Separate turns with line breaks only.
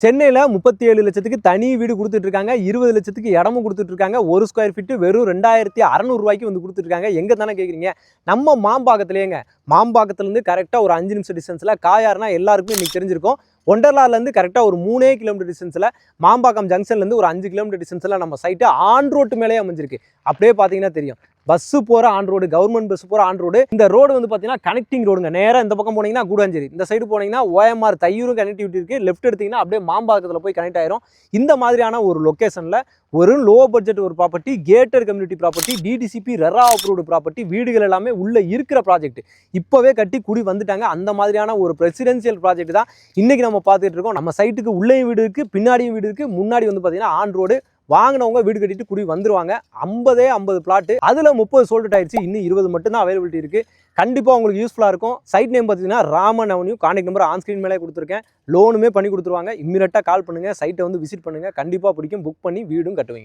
சென்னையில 37 லட்சத்துக்கு தனி வீடு குடுத்துட்டு இருக்காங்க. 20 லட்சத்துக்கு இடமும் குடுத்துட்டு இருக்காங்க. 1 ஸ்கொயர் ஃபீட் வெறும் 2600 ரூபாய்க்கு வந்து குடுத்துட்டு இருக்காங்க. எங்க தானே கேக்குறீங்க? நம்ம மாம்பாக்கத்திலேங்க. மாம்பாக்கத்துல இருந்து கரெக்ட்டா ஒரு 5 நிமிஷம் டிஸ்டன்ஸ்ல காயார்னா எல்லாருக்குமே இன்னைக்கு தெரிஞ்சிருக்கும். ஒண்டர்லால இருந்து கரெக்ட்டா ஒரு 3 கிலோமீட்டர் டிஸ்டன்ஸ்ல மாம்பாக்கம் ஜங்ஷன்ல இருந்து ஒரு 5 கிலோமீட்டர் டிஸ்டன்ஸ்ல நம்ம சைட் ஆன் ரோட் மேலேயே அமைஞ்சிருக்கு. அப்படியே பாத்தீங்கன்னா தெரியும். பஸ் போற ஆன் ரோடு, கவர்மெண்ட் பஸ் போற ஆன் ரோடு. இந்த ரோடு வந்து பாத்தீங்கன்னா கனெக்டிங் ரோடுங்க. நேரா இந்த பக்கம் போனீங்கன்னா கூடாஞ்சேரி, இந்த சைடு போனீங்கன்னா OMR தையூரும் கனெக்டிவிட்டி இருக்கு. லெஃப்ட் எடுத்தீங்கன்னா அப்படியே மாம்பாக்கத்துல போய் கனெக்ட் ஆயிரும். இந்த மாதிரியான ஒரு லொகேஷன்ல ஒரு லோ பட்ஜெட் ஒரு property, gated community property, DDCP RERA approved property, வீடுகள் எல்லாமே உள்ள இருக்கிற ப்ராஜெக்ட். இப்பவே கட்டி குடி வந்துட்டாங்க. அந்த மாதிரியான ஒரு பிரசிடென்சியல் ப்ராஜெக்ட் தான் இன்னைக்கு நம்ம பார்த்துட்டு இருக்கோம். நம்ம சைட்டுக்கு உள்ளேயும் வீடு இருக்கு, பின்னாடியும் வீடு இருக்கு. முன்னாடி வந்து பாத்தீங்கன்னா ஆன் ரோடு. வாங்கினவங்க வீடு கட்டிட்டு குடி வந்துருவாங்க. 50 பிளாட், அதுல 30 சோல்ட் ஆயிடுச்சு. இன்னும் 20 மட்டும் தான் அவைலபிலிட்டி இருக்கு. கண்டிப்பா உங்களுக்கு யூஸ்ஃபுல்லா இருக்கும். சைட் நேம் பார்த்தீங்கன்னா Raman avenue. Contact number on screen மேலே கொடுத்துருக்கேன். லோனுமே பண்ணி கொடுத்துருவாங்க. இம்மீடியட்டா கால் பண்ணுங்க, சைட்டை வந்து விசிட் பண்ணுங்க. கண்டிப்பா பிடிக்கும். புக் பண்ணி வீடும் கட்டுவீங்க.